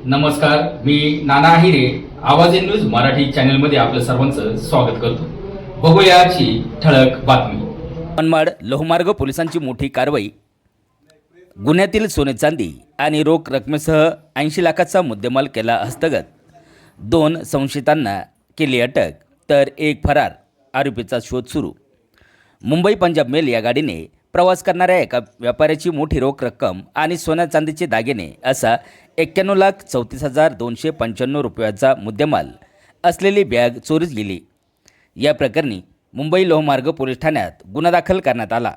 नमस्कार, मी नाना आहिरे. आवाज in news Marathi चॅनलमध्ये आपलं सर्वांचं स्वागत करतो. बघूया आजची ठळक बातमी. मनमाड लोहमार्ग पोलिसांची मोठी कारवाई. गुन्ह्यातील सोने चांदी आणि रोख रकमेसह 80 लाखाचा मुद्देमाल केला हस्तगत. 2 संशयितांना केली अटक तर एक फरार आरोपीचा शोध सुरू. मुंबई पंजाब मेल या गाडीने प्रवास करणाऱ्या एका व्यापाऱ्याची मोठी रोख रक्कम आणि सोन्या चांदीचे दागिने असा 91,34,295 रुपयाचा मुद्देमाल असलेली बॅग चोरीस गेली. या प्रकरणी मुंबई लोहमार्ग पोलीस ठाण्यात गुन्हा दाखल करण्यात आला.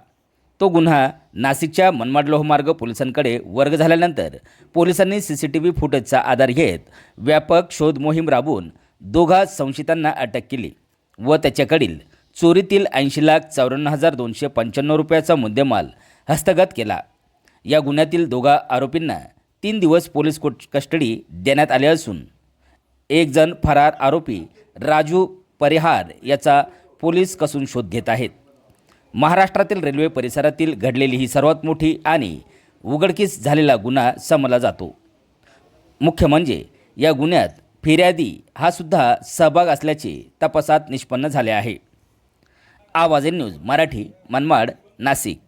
तो गुन्हा नाशिकच्या मनमाड लोहमार्ग पोलिसांकडे वर्ग झाल्यानंतर पोलिसांनी CCTV फुटेजचा आधार घेत व्यापक शोध मोहीम राबवून 2 संशयितांना अटक केली व त्याच्याकडील चोरीतील 80,54,295 रुपयाचा मुद्देमाल हस्तगत केला. या गुन्ह्यातील 2 आरोपींना 3 दिवस पोलीस कस्टडी देण्यात आले असून एक जण फरार आरोपी राजू परिहार याचा पोलीस कसून शोध घेत आहेत. महाराष्ट्रातील रेल्वे परिसरातील घडलेली ही सर्वात मोठी आणि उघडकीस झालेला गुन्हा समजला जातो. मुख्य म्हणजे या गुन्ह्यात फिर्यादी हा सुद्धा सहभाग असल्याचे तपासात निष्पन्न झाले आहे. आवाज इन न्यूज मराठी, मनमाड, नाशिक.